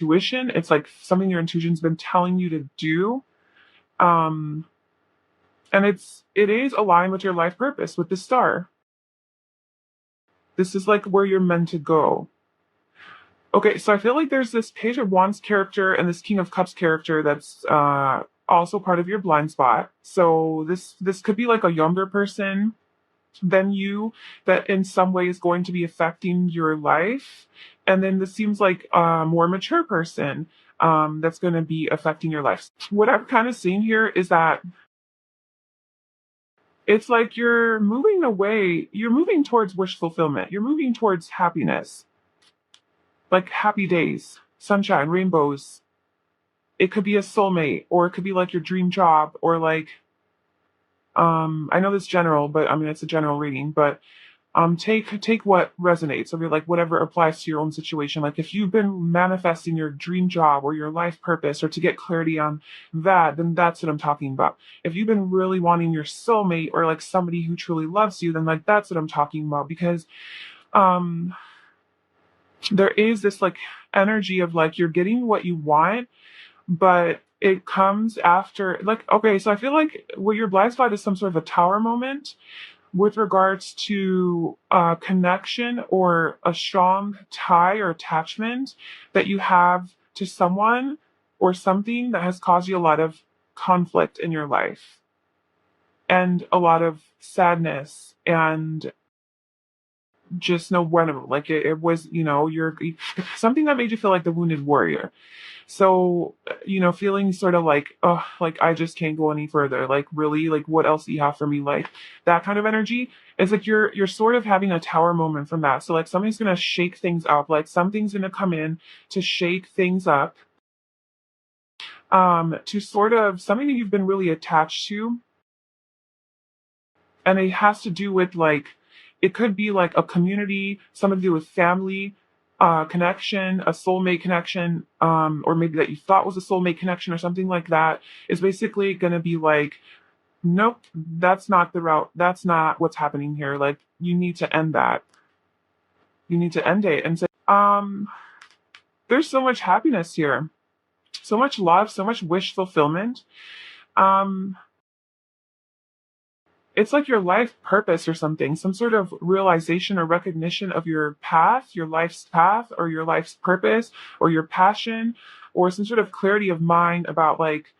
intuition. It's like something your intuition's been telling you to do. Um, and it is aligned with your life purpose with the star. This is like where you're meant to go. Okay, so I feel like there's this Page of Wands character and this King of Cups character that's also part of your blind spot. So this could be like a younger person than you that in some way is going to be affecting your life. And then this seems like a more mature person that's going to be affecting your life. What I'm kind of seeing here is that it's like you're moving away, you're moving towards wish fulfillment, you're moving towards happiness, like happy days, sunshine, rainbows. It could be a soulmate, or it could be like your dream job, or like I know this general, but I mean it's a general reading, but take what resonates. I mean, like whatever applies to your own situation. Like if you've been manifesting your dream job or your life purpose, or to get clarity on that, then that's what I'm talking about. If you've been really wanting your soulmate or like somebody who truly loves you, then like that's what I'm talking about. Because um there is this like energy of like you're getting what you want, but it comes after like okay, so I feel like what your blind spot is some sort of a tower moment with regards to a connection or a strong tie or attachment that you have to someone or something that has caused you a lot of conflict in your life and a lot of sadness and just no bueno. Like it was, you're something that made you feel like the wounded warrior. So, feeling sort of like, oh, like I just can't go any further. Like really, like what else do you have for me? Like that kind of energy. It's like you're sort of having a tower moment from that. So like something's gonna shake things up. Like something's gonna come in to shake things up. To sort of something that you've been really attached to. And it has to do with like it could be like a community, something to do with family, connection, a soulmate connection, or maybe that you thought was a soulmate connection or something like that. Is basically going to be like, nope, that's not the route. That's not what's happening here. Like you need to end that. You need to end it and say, there's so much happiness here, so much love, so much wish fulfillment. Um, it's like your life purpose or something, some sort of realization or recognition of your path, your life's path, or your life's purpose, or your passion, or some sort of clarity of mind about like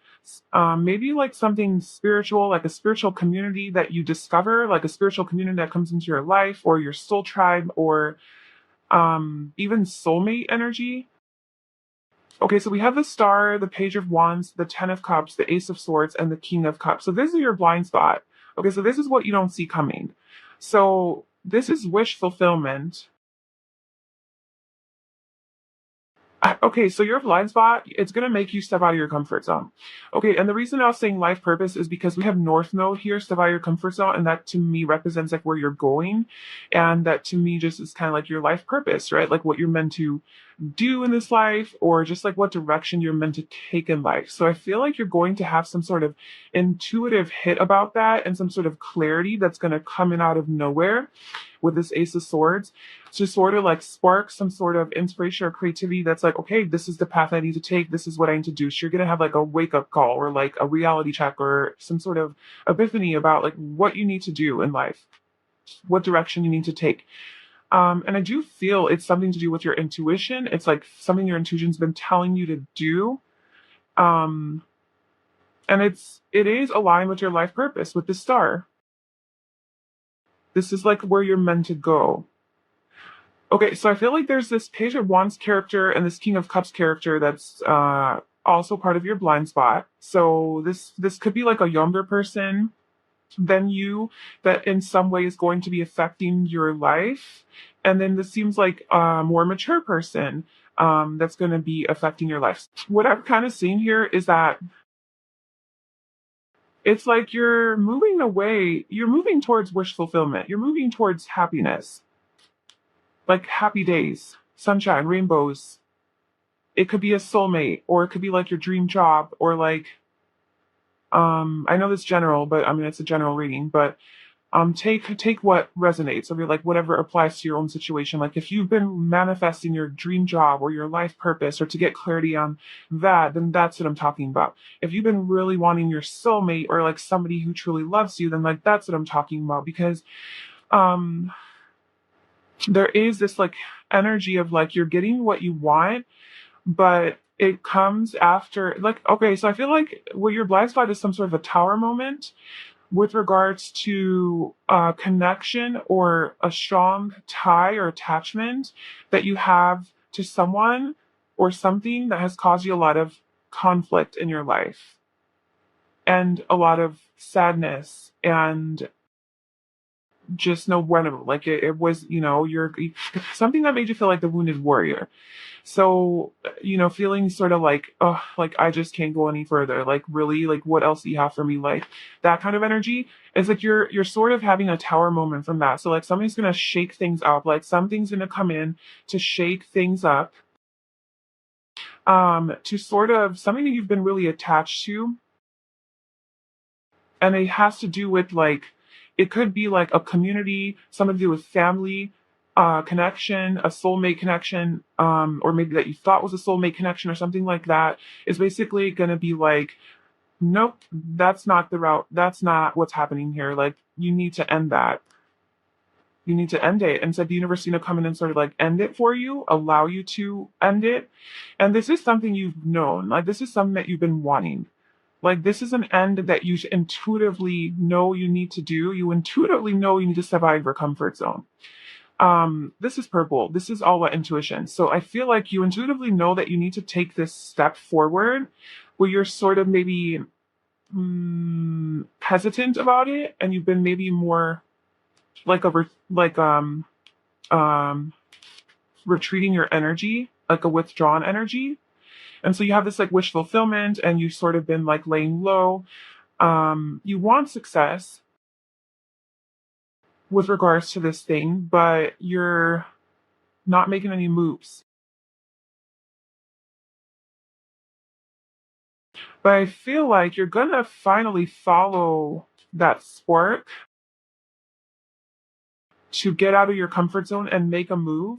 maybe like something spiritual, like a spiritual community that you discover, like a spiritual community that comes into your life, or your soul tribe, or even soulmate energy. Okay, so we have the Star, the Page of Wands, the Ten of Cups, the Ace of Swords, and the King of Cups. So this is your blind spot. Okay, so this is what you don't see coming. So this is wish fulfillment. Okay, so your blind spot, it's going to make you step out of your comfort zone. Okay, and the reason I was saying life purpose is because we have North Node here, step out of your comfort zone, and that to me represents like where you're going. And that to me just is kind of like your life purpose, right? Like what you're meant to do in this life, or just like what direction you're meant to take in life. So I feel like you're going to have some sort of intuitive hit about that and some sort of clarity that's going to come in out of nowhere with this Ace of Swords to sort of like spark some sort of inspiration or creativity that's like, okay, this is the path I need to take. This is what I need to do. So you're going to have like a wake up call or like a reality check or some sort of epiphany about like what you need to do in life, what direction you need to take. And I do feel it's something to do with your intuition. It's like something your intuition's been telling you to do. Um, and it is aligned with your life purpose with the star. This is like where you're meant to go. Okay, so I feel like there's this Page of Wands character and this King of Cups character that's also part of your blind spot. So this could be like a younger person than you that in some way is going to be affecting your life. And then this seems like a more mature person that's going to be affecting your life. What I'm kind of seeing here is that it's like you're moving away, you're moving towards wish fulfillment, you're moving towards happiness, like happy days, sunshine, rainbows. It could be a soulmate, or it could be like your dream job, or like I know this general, but I mean it's a general reading, but Take what resonates. So you're like whatever applies to your own situation. Like if you've been manifesting your dream job or your life purpose or to get clarity on that, then that's what I'm talking about. If you've been really wanting your soulmate or like somebody who truly loves you, then like that's what I'm talking about. Because um there is this like energy of like you're getting what you want, but it comes after like okay, so I feel like what your blind spot is some sort of a tower moment with regards to a connection or a strong tie or attachment that you have to someone or something that has caused you a lot of conflict in your life and a lot of sadness and just no when like it was you're something that made you feel like the wounded warrior. So, feeling sort of like, oh, like I just can't go any further. Like really, like what else do you have for me? Like that kind of energy is like you're sort of having a tower moment from that. So like something's gonna shake things up, like something's gonna come in to shake things up, to sort of something that you've been really attached to. And it has to do with like it could be like a community, something to do with family, connection, a soulmate connection, or maybe that you thought was a soulmate connection or something like that, is basically going to be like, nope, that's not the route. That's not what's happening here. Like, you need to end that. You need to end it. And so the universe is going to come in and sort of like end it for you, allow you to end it. And this is something you've known. Like, this is something that you've been wanting. Like, this is an end that you intuitively know you need to do. You intuitively know you need to step out of your comfort zone. This is purple. This is all about intuition. So I feel like you intuitively know that you need to take this step forward where you're sort of maybe hesitant about it, and you've been maybe more like um retreating your energy, like a withdrawn energy. And so you have this like wish fulfillment and you've sort of been like laying low. You want success with regards to this thing, but you're not making any moves. But I feel like you're gonna finally follow that spark to get out of your comfort zone and make a move.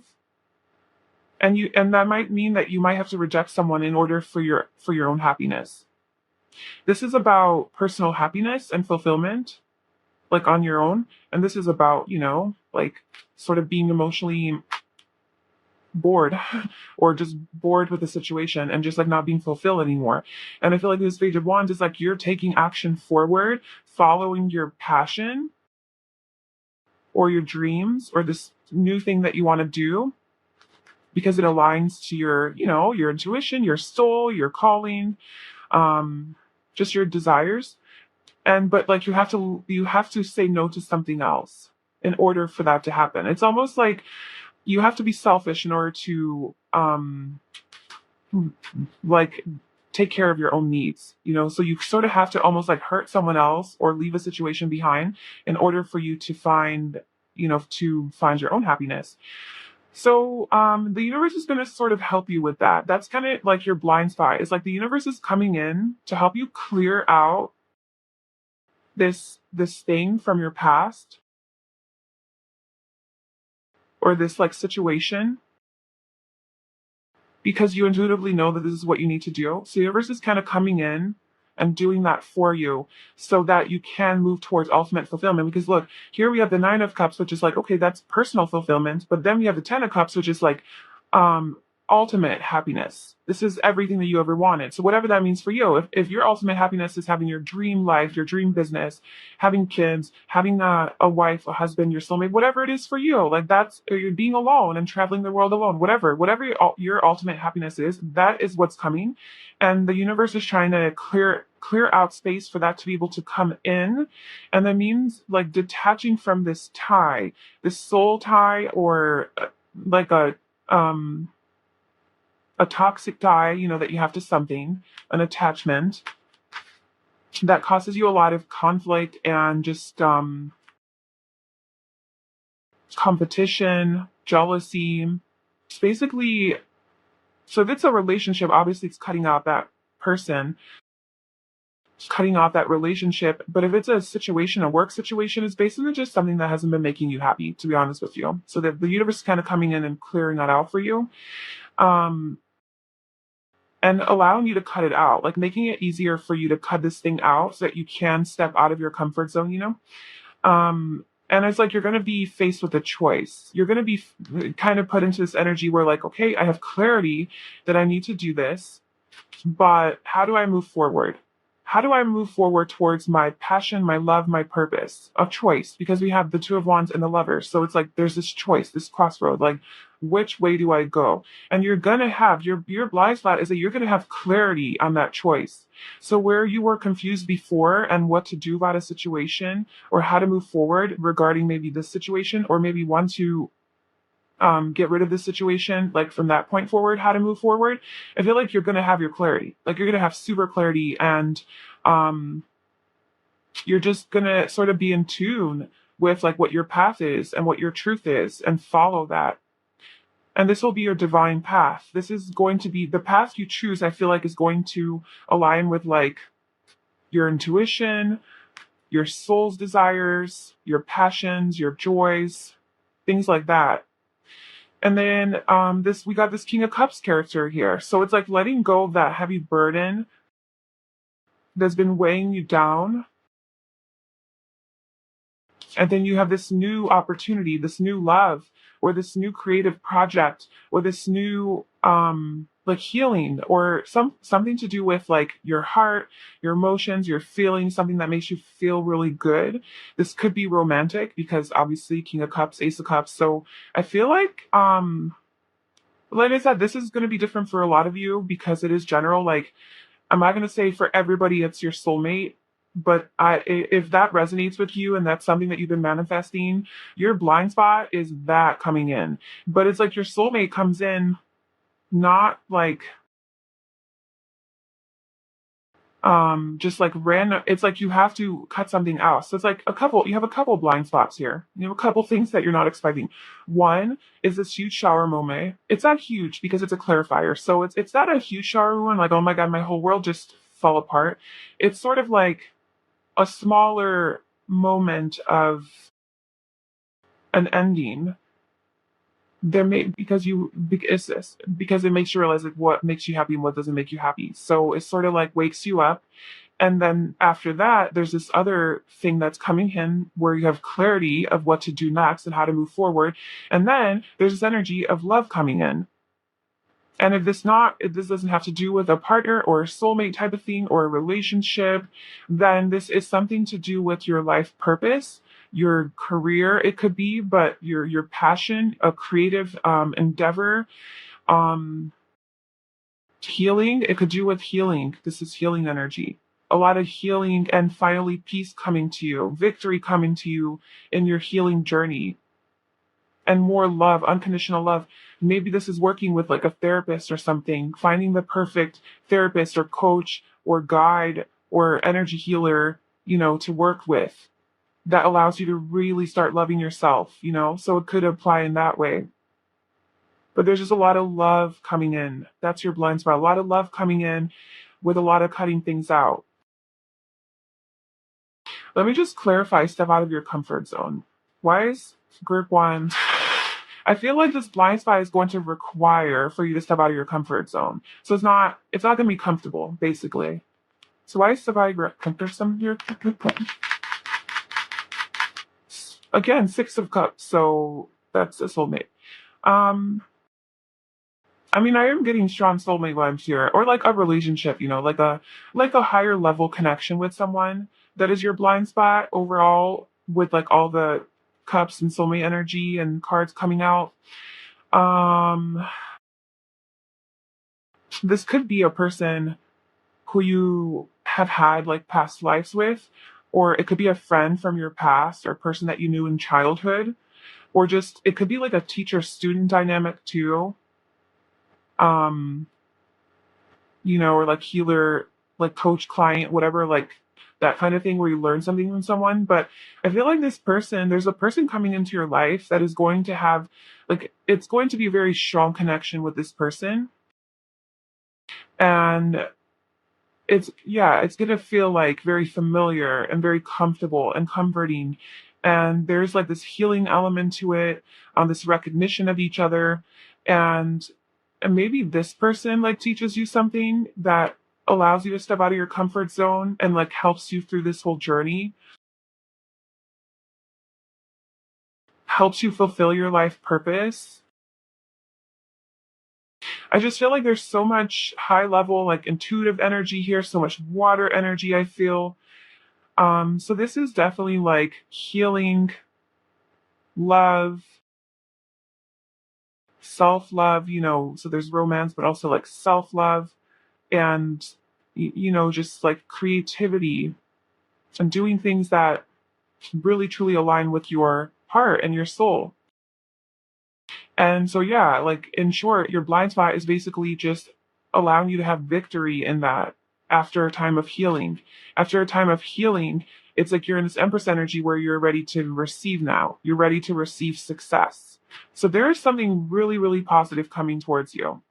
And that might mean that you might have to reject someone in order for your own happiness. This is about personal happiness and fulfillment, like on your own. And this is about, like sort of being emotionally bored or just bored with the situation and just like not being fulfilled anymore. And I feel like this Page of Wands is like you're taking action forward, following your passion or your dreams or this new thing that you want to do because it aligns to your, your intuition, your soul, your calling, just your desires. And but like you have to say no to something else in order for that to happen. It's almost like you have to be selfish in order to like take care of your own needs, so you sort of have to almost like hurt someone else or leave a situation behind in order for you to find your own happiness. So the universe is going to sort of help you with that. That's kind of like your blind spot. It's like the universe is coming in to help you clear out this thing from your past or this like situation because you intuitively know that this is what you need to do. So the universe is kind of coming in and doing that for you so that you can move towards ultimate fulfillment. Because look, here we have the Nine of Cups, which is like, okay, that's personal fulfillment. But then we have the Ten of Cups, which is like um ultimate happiness. This is everything that you ever wanted. So whatever that means for you, if your ultimate happiness is having your dream life, your dream business, having kids, having a wife, a husband, your soulmate, whatever it is for you, like that's or you're being alone and traveling the world alone, whatever your ultimate happiness is, that is what's coming. And the universe is trying to clear out space for that to be able to come in. And that means like detaching from this tie, this soul tie, or like a toxic tie, that you have to something, an attachment that causes you a lot of conflict and just competition, jealousy. It's basically, so if it's a relationship, obviously it's cutting out that person. cutting off that relationship. But if it's a situation, a work situation, it's basically just something that hasn't been making you happy, to be honest with you. So the universe is kind of coming in and clearing that out for you. Um, and allowing you to cut it out, like making it easier for you to cut this thing out so that you can step out of your comfort zone, and it's like you're going to be faced with a choice. You're going to be kind of put into this energy where, like, okay, I have clarity that I need to do this, but how do I move forward? How do I move forward towards my passion, my love, my purpose? A choice, because we have the Two of Wands and the Lovers. So it's like there's this choice, this crossroad. Like, which way do I go? And you're gonna have your blind spot is that you're gonna have clarity on that choice. So where you were confused before and what to do about a situation or how to move forward regarding maybe this situation, or maybe want to get rid of this situation, like from that point forward, how to move forward, I feel like you're going to have your clarity. Like you're going to have super clarity, and um, you're just going to sort of be in tune with like what your path is and what your truth is and follow that. And this will be your divine path. This is going to be the path you choose, I feel like, is going to align with like your intuition, your soul's desires, your passions, your joys, things like that. And then this we got this King of Cups character here. So it's like letting go of that heavy burden that's been weighing you down. And then you have this new opportunity, this new love, or this new creative project, or this new like healing, or something to do with like your heart, your emotions, your feelings, something that makes you feel really good. This could be romantic because obviously King of Cups, Ace of Cups. So I feel like I said, this is going to be different for a lot of you because it is general. Like, I'm not going to say for everybody it's your soulmate, but if that resonates with you and that's something that you've been manifesting, your blind spot is that coming in. But it's like your soulmate comes in not like just like random. It's like you have to cut something out. So it's like you have a couple blind spots here. You have a couple things that you're not expecting. One is this huge shower moment. It's not huge because it's a clarifier. So it's not a huge shower moment like, oh my god, my whole world just fell apart. It's sort of like a smaller moment of an ending. There may because this because it makes you realize like what makes you happy and what doesn't make you happy. So it sort of like wakes you up. And then after that, there's this other thing that's coming in where you have clarity of what to do next and how to move forward. And then there's this energy of love coming in. And if this doesn't have to do with a partner or a soulmate type of thing or a relationship, then this is something to do with your life purpose, your career, it could be, but your passion, a creative endeavor, um, healing, it could do with healing. This is healing energy. A lot of healing and finally peace coming to you, victory coming to you in your healing journey, and more love, unconditional love. Maybe this is working with like a therapist or something, finding the perfect therapist or coach or guide or energy healer, to work with that allows you to really start loving yourself, So it could apply in that way. But there's just a lot of love coming in. That's your blind spot. A lot of love coming in with a lot of cutting things out. Let me just clarify, step out of your comfort zone. Why is group one? I feel like this blind spot is going to require for you to step out of your comfort zone. So it's not going to be comfortable, basically. So why is step out of your comfort zone? Again, Six of Cups. So that's a soulmate. Um, I mean, I am getting strong soulmate vibes here, or like a relationship, like a higher level connection with someone that is your blind spot overall, with like all the cups and soulmate energy and cards coming out. Um, this could be a person who you have had like past lives with, or it could be a friend from your past or a person that you knew in childhood, or just it could be like a teacher student dynamic too. Um, or like healer, like coach client, whatever, like that kind of thing where you learn something from someone. But I feel like there's a person coming into your life that is going to have, like, it's going to be a very strong connection with this person. And it's gonna feel like very familiar and very comfortable and comforting. And there's like this healing element to it, this recognition of each other. And and maybe this person like teaches you something that allows you to step out of your comfort zone and like helps you through this whole journey, helps you fulfill your life purpose. I just feel like there's so much high level, like intuitive energy here, so much water energy I feel. So this is definitely like healing, love, self love, so there's romance, but also like self love and, just like creativity and doing things that really truly align with your heart and your soul. And so, yeah, like in short, your blind spot is basically just allowing you to have victory in that after a time of healing. After a time of healing, it's like you're in this Empress energy where you're ready to receive now. You're ready to receive success. So there is something really, really positive coming towards you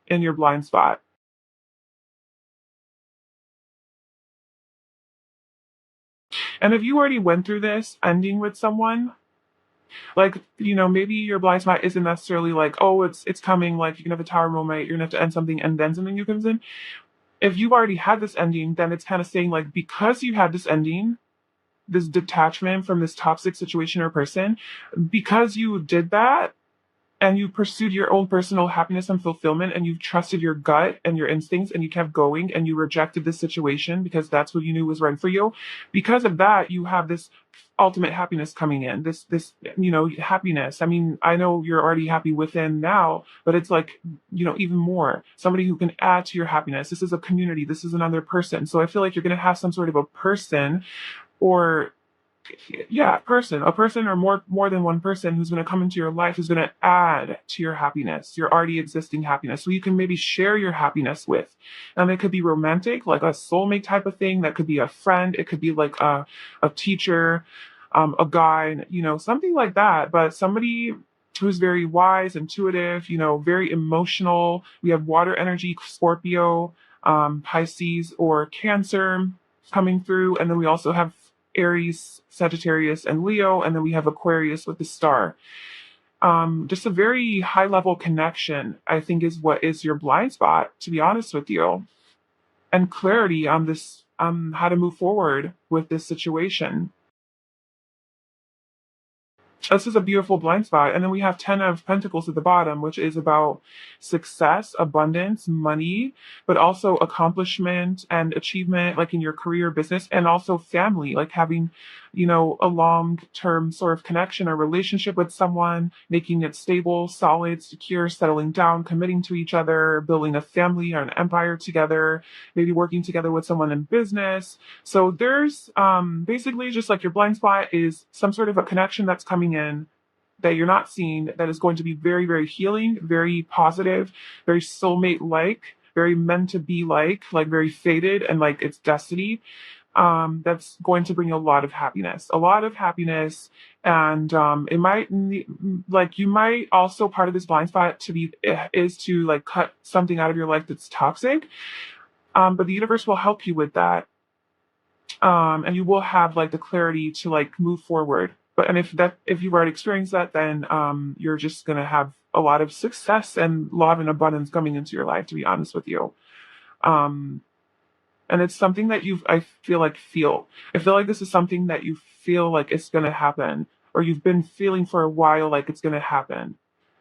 in your blind spot. And if you already went through this ending with someone, like, maybe your blind spot isn't necessarily like, oh, it's coming, like you can have a tower moment, you're gonna have to end something and then something new comes in. If you've already had this ending, then it's kind of saying like because you had this ending, this detachment from this toxic situation or person, because you did that and you pursued your own personal happiness and fulfillment and you trusted your gut and your instincts and you kept going and you rejected this situation because that's what you knew was right for you. Because of that, you have this ultimate happiness coming in. This happiness. I mean, I know you're already happy within now, but it's like, even more. Somebody who can add to your happiness. This is a community. This is another person. So I feel like you're going to have some sort of a person or yeah, a person or more than one person who's going to come into your life who's going to add to your happiness, your already existing happiness, so you can maybe share your happiness with. And it could be romantic, like a soulmate type of thing. That could be a friend. It could be like a teacher, a guide, something like that. But somebody who's very wise, intuitive, very emotional. We have water energy, Scorpio, Pisces, or Cancer coming through, and then we also have Aries, Sagittarius, and Leo, and then we have Aquarius with the star. Just a very high level connection, I think, is what is your blind spot, to be honest with you, and clarity on this, how to move forward with this situation. This is a beautiful blind spot. And then we have 10 of Pentacles at the bottom, which is about success, abundance, money, but also accomplishment and achievement, like in your career, business, and also family, like having, a long term sort of connection or relationship with someone, making it stable, solid, secure, settling down, committing to each other, building a family or an empire together, maybe working together with someone in business. So there's basically just like your blind spot is some sort of a connection that's coming in that you're not seeing that is going to be very, very healing, very positive, very soulmate like, very meant to be like very fated and like it's destiny. That's going to bring a lot of happiness, a lot of happiness. And it might like you might also part of this blind spot to be is to like cut something out of your life that's toxic. But the universe will help you with that, and you will have like the clarity to like move forward. But and if you've already experienced that, then you're just gonna have a lot of success and love and abundance coming into your life, to be honest with you. um and it's something that I feel like I feel like this is something that you feel like it's gonna happen, or you've been feeling for a while like it's gonna happen.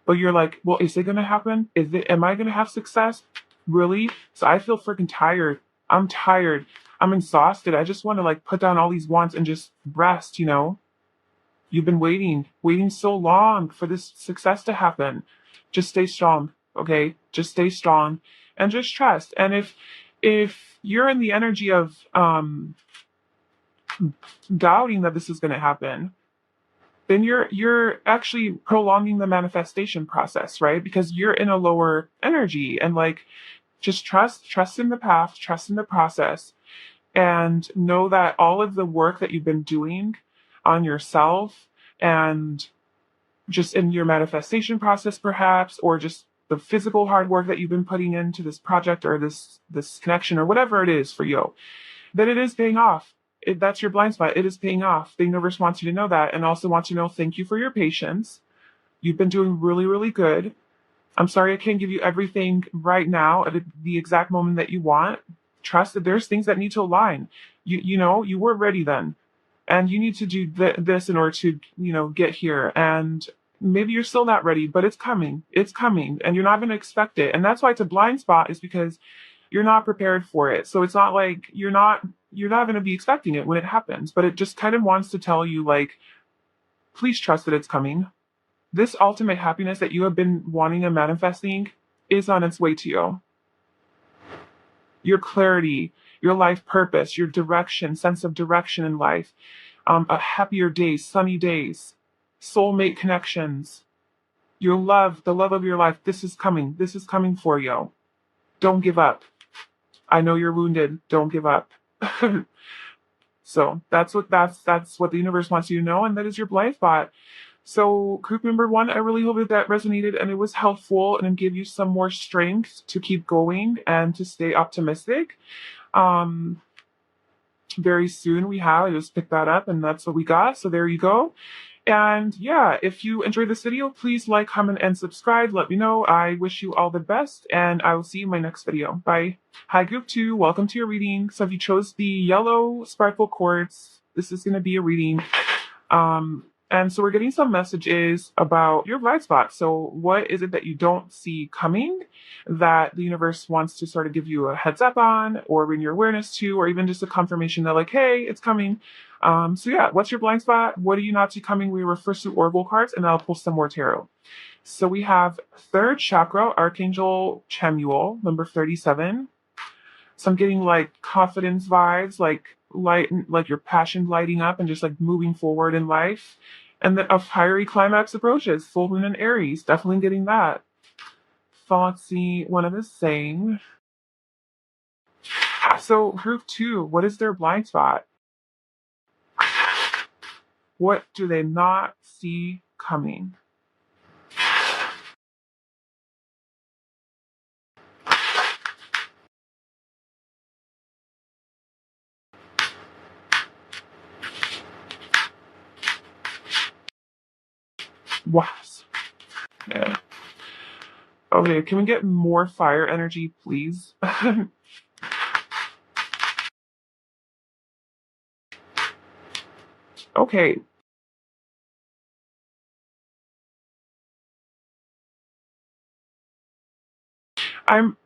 But you're like, well, is it gonna happen? Am I gonna have success? Really? So I feel freaking tired. I'm tired. I'm exhausted. I just want to like put down all these wants and just rest. You've been waiting so long for this success to happen. Just stay strong, okay? Just stay strong and just trust. And if you're in the energy of doubting that this is going to happen, then you're actually prolonging the manifestation process, right? Because you're in a lower energy and like just trust in the path, trust in the process, and know that all of the work that you've been doing on yourself and just in your manifestation process perhaps, or just the physical hard work that you've been putting into this project or this connection or whatever it is for you, that it is paying off. That's your blind spot. It is paying off. The universe wants you to know that, and also wants you to know, thank you for your patience. You've been doing really, really good. I'm sorry I can't give you everything right now at the exact moment that you want. Trust that there's things that need to align. You were ready then, and you need to do this in order to, get here. And maybe you're still not ready, but it's coming. It's coming, and you're not going to expect it. And that's why it's a blind spot, is because you're not prepared for it. So it's not like you're not going to be expecting it when it happens, but it just kind of wants to tell you, like, please trust that it's coming. This ultimate happiness that you have been wanting and manifesting is on its way to you. Your clarity, your life purpose, your direction, sense of direction in life, a happier days, sunny days, soulmate connections, your love, the love of your life. This is coming. This is coming for you. Don't give up. I know you're wounded. Don't give up. So that's what the universe wants you to know, and that is your blind spot. So, group member 1, I really hope that resonated and it was helpful and it gave you some more strength to keep going and to stay optimistic. Very soon I just picked that up and that's what we got. So there you go. And yeah, if you enjoyed this video, please like, comment, and subscribe. Let me know. I wish you all the best, and I will see you in my next video. Bye. Hi, group 2. Welcome to your reading. So if you chose the yellow sparkle quartz, this is going to be a reading. And so we're getting some messages about your blind spot. So what is it that you don't see coming that the universe wants to sort of give you a heads up on, or bring your awareness to, or even just a confirmation that, like, hey, it's coming. So yeah, what's your blind spot? What do you not see coming? We refer first to oracle cards, and I'll pull some more tarot. So we have third chakra, Archangel Chamuel, number 37. So I'm getting like confidence vibes, like your passion lighting up and just like moving forward in life. And then a fiery climax approaches, full moon in Aries, definitely getting that. So let's see what it is saying. So group 2, what is their blind spot? What do they not see coming? Wasp. Yeah. Okay, can we get more fire energy, please? Okay.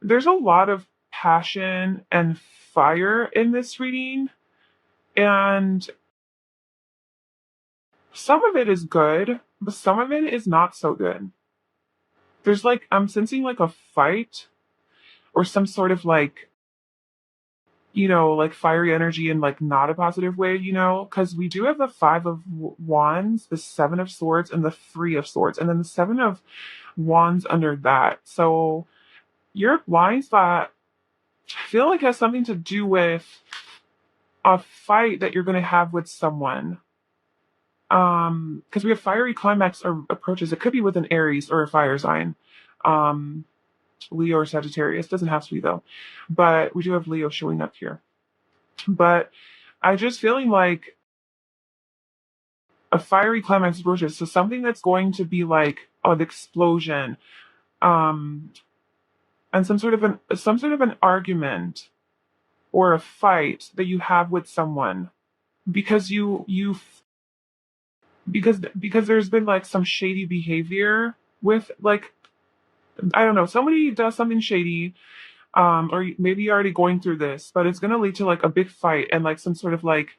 There's a lot of passion and fire in this reading, and some of it is good, but some of it is not so good. There's like, I'm sensing like a fight or some sort of like, like fiery energy in like not a positive way, because we do have the 5 of Wands, the 7 of Swords, and the 3 of Swords, and then the 7 of Wands under that. So your blind spot, I feel like, has something to do with a fight that you're going to have with someone. Because we have fiery climax or approaches. It could be with an Aries or a fire sign. Leo or Sagittarius. Doesn't have to be though. But we do have Leo showing up here. But I just feeling like a fiery climax approaches. So something that's going to be like an explosion. And some sort of an argument or a fight that you have with someone because because there's been like some shady behavior with, like, I don't know, somebody does something shady, or maybe you're already going through this, but it's gonna lead to like a big fight and like some sort of like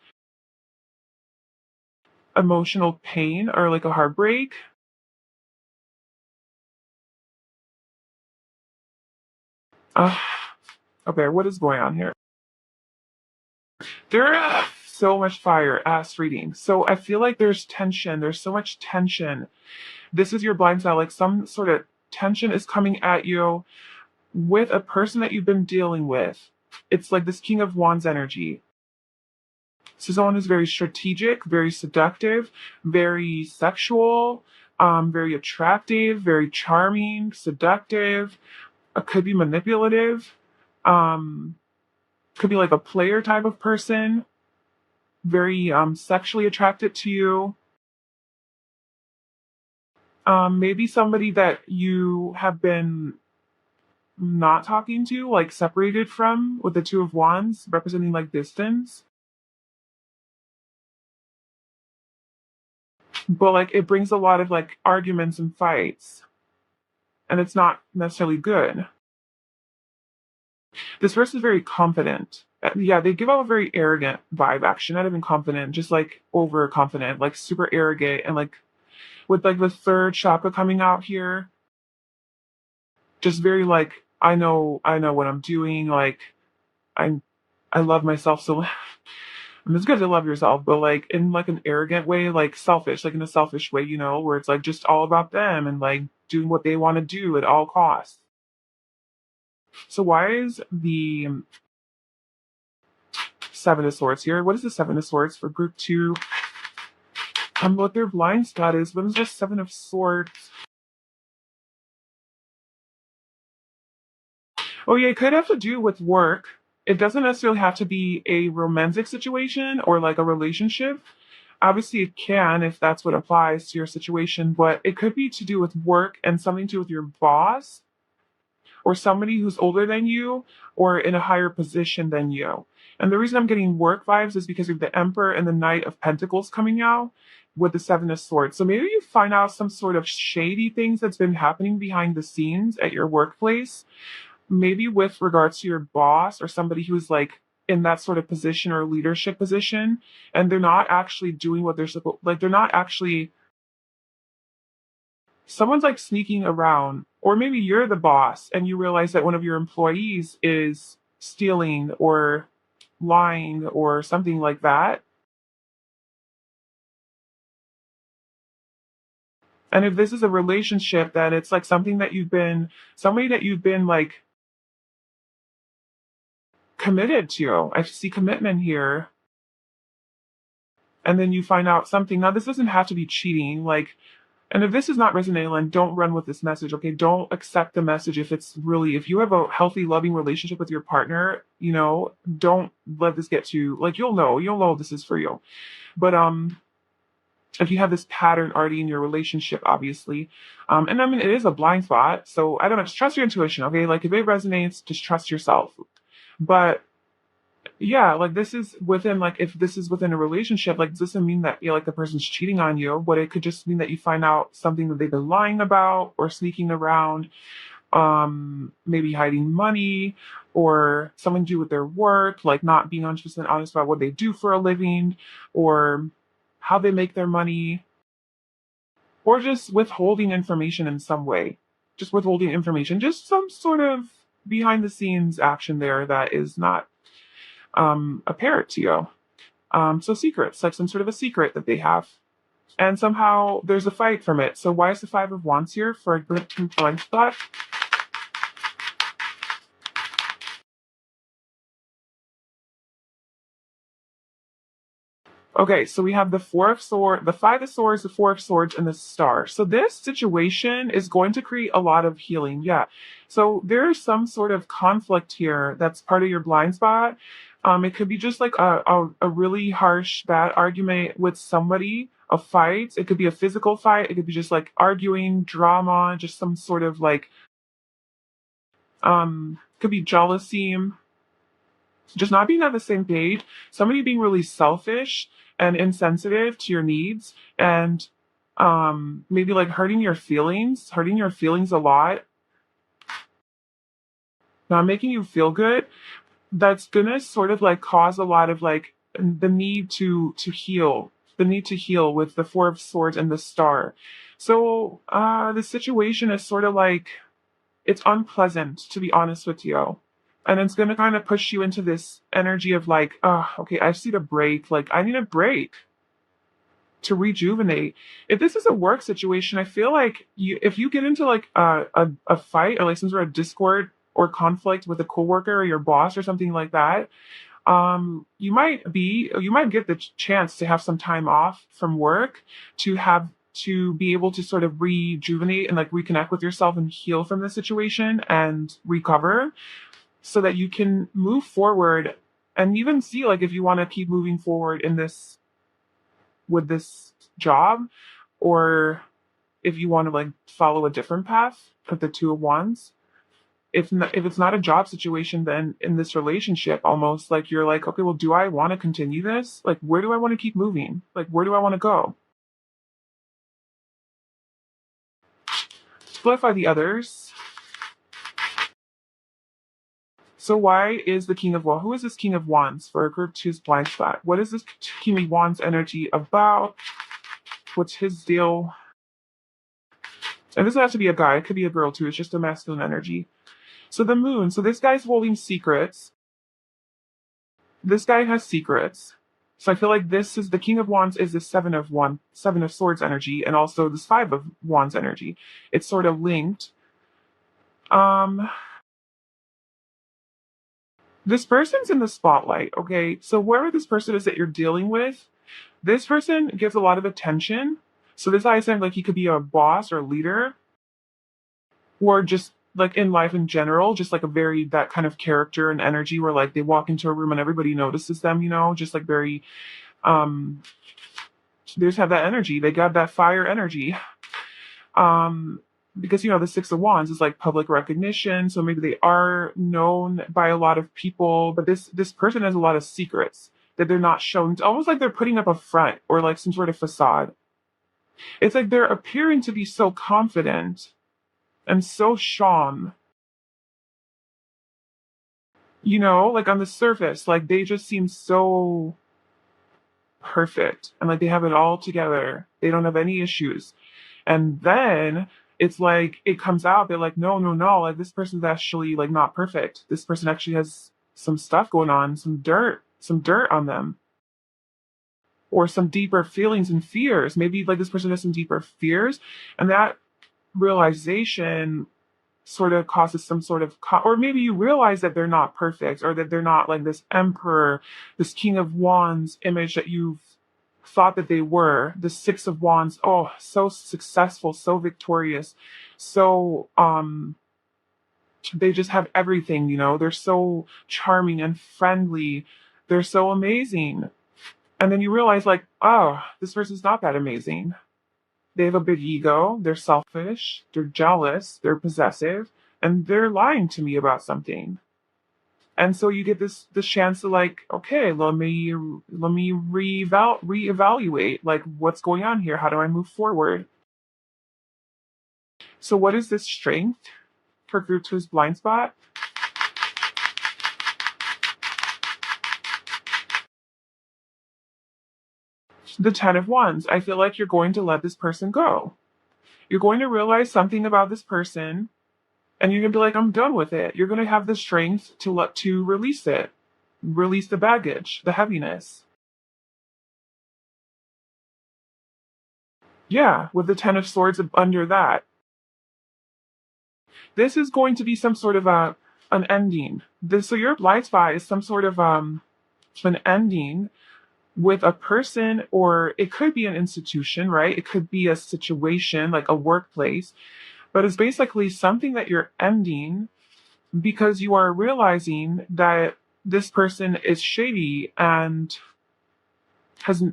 emotional pain or like a heartbreak. Okay, what is going on here? There so much fire, ass reading. So I feel like there's tension. There's so much tension. This is your blind side. Like some sort of tension is coming at you with a person that you've been dealing with. It's like this King of Wands energy. So someone who's very strategic, very seductive, very sexual, very attractive, very charming, seductive. It could be manipulative. Um, could be like a player type of person, very sexually attracted to you. Maybe somebody that you have been not talking to, like separated from, with the Two of Wands representing like distance. But like it brings a lot of like arguments and fights, and it's not necessarily good. This person is very confident. Yeah, they give off a very arrogant vibe, actually, not even confident, just like overconfident, like super arrogant, and like with like the third chakra coming out here, just very like I know what I'm doing. Like I I love myself so. And it's good to love yourself, but like in like an arrogant way, like selfish, like in a selfish way, you know, where it's like just all about them and like doing what they want to do at all costs. So why is the Seven of Swords here? What is the Seven of Swords for group two? What their blind spot is. What is just Seven of Swords? Oh yeah, it could have to do with work. It doesn't necessarily have to be a romantic situation or like a relationship. Obviously, it can if that's what applies to your situation, but it could be to do with work and something to do with your boss or somebody who's older than you or in a higher position than you. And the reason I'm getting work vibes is because of the Emperor and the Knight of Pentacles coming out with the Seven of Swords. So maybe you find out some sort of shady things that's been happening behind the scenes at your workplace, maybe with regards to your boss or somebody who's like in that sort of position or leadership position, and they're not actually doing what they're supposed, like they're not actually, someone's like sneaking around, or maybe you're the boss and you realize that one of your employees is stealing or lying or something like that. And if this is a relationship, then it's like something that you've been, somebody that you've been like committed to. I see commitment here. And then you find out something. Now, this doesn't have to be cheating. Like, and if this is not resonating, then don't run with this message, okay? Don't accept the message if it's really, if you have a healthy, loving relationship with your partner, you know, don't let this get to, like, you'll know this is for you. But, if you have this pattern already in your relationship, obviously, and I mean, it is a blind spot. So I don't know, just trust your intuition, okay? Like, if it resonates, just trust yourself. But yeah, like this is within, like if this is within a relationship, like this doesn't mean that, you know, like the person's cheating on you, but it could just mean that you find out something that they've been lying about or sneaking around, maybe hiding money or something to do with their work, like not being 100% honest about what they do for a living or how they make their money, or just withholding information in some way. Just withholding information, just some sort of behind the scenes action there that is not apparent to you. So secrets, like some sort of a secret that they have. And somehow there's a fight from it. So why is the Five of Wands here for a good blind spot? Okay, so we have the Four of Swords, the Five of Swords, the Four of Swords, and the Star. So this situation is going to create a lot of healing. Yeah. So there's some sort of conflict here that's part of your blind spot. It could be just like a really harsh, bad argument with somebody, a fight. It could be a physical fight. It could be just like arguing, drama, just some sort of like, could be jealousy, just not being on the same page, somebody being really selfish and insensitive to your needs, and maybe like hurting your feelings a lot, not making you feel good. That's gonna sort of like cause a lot of like the need to heal, the need to heal with the Four of Swords and the Star. So the situation is sort of like, it's unpleasant, to be honest with you. And it's going to kind of push you into this energy of like, oh, okay, I just need a break. Like, I need a break to rejuvenate. If this is a work situation, I feel like if you get into like a fight or like some sort of discord or conflict with a coworker or your boss or something like that, you might get the chance to have some time off from work to have to be able to sort of rejuvenate and like reconnect with yourself and heal from the situation and recover so that you can move forward and even see like if you want to keep moving forward in this with this job, or if you want to like follow a different path with the Two of Wands. If it's not a job situation, then in this relationship, almost like you're like, okay, well, do I want to continue this? Like, where do I want to keep moving? Like, where do I want to go? Clarify the others. So why is the King of Wands? Who is this King of Wands for group two's blind spot? What is this King of Wands energy about? What's his deal? And this doesn't have to be a guy. It could be a girl too. It's just a masculine energy. So the moon. So this guy's holding secrets. This guy has secrets. So I feel like this is the King of Wands is the Seven of Swords energy, and also this Five of Wands energy. It's sort of linked. This person's in the spotlight, okay? So whoever this person is that you're dealing with, this person gives a lot of attention. So this guy sounds like he could be a boss or a leader, or just like in life in general, just like a very that kind of character and energy where like they walk into a room and everybody notices them, just like very they just have that energy. They got that fire energy. Because the Six of Wands is like public recognition, so maybe they are known by a lot of people, but this person has a lot of secrets that they're not showing. It's almost like they're putting up a front or like some sort of facade. It's like they're appearing to be so confident and so strong. Like on the surface, like they just seem so perfect and like they have it all together. They don't have any issues. And then it's like it comes out, they're like, no, no, no, like this person's actually like not perfect. This person actually has some stuff going on, some dirt on them. Or some deeper feelings and fears. Maybe like this person has some deeper fears, and that realization sort of causes some sort of or maybe you realize that they're not perfect, or that they're not like this emperor, this King of Wands image that you've thought that they were. The Six of Wands, oh, so successful, so victorious, so they just have everything. They're so charming and friendly, they're so amazing. And then you realize like, oh, this person's not that amazing. They have a big ego, they're selfish, they're jealous, they're possessive, and they're lying to me about something. And so you get this chance to like, okay, let me reevaluate like what's going on here. How do I move forward? So what is this strength for group two's blind spot? The Ten of Wands. I feel like you're going to let this person go. You're going to realize something about this person, and you're gonna be like, I'm done with it. You're gonna have the strength to release it, release the baggage, the heaviness. Yeah, with the Ten of Swords under that. This is going to be some sort of an ending. So your blind spot is some sort of an ending with a person, or it could be an institution, right? It could be a situation like a workplace, but it's basically something that you're ending because you are realizing that this person is shady and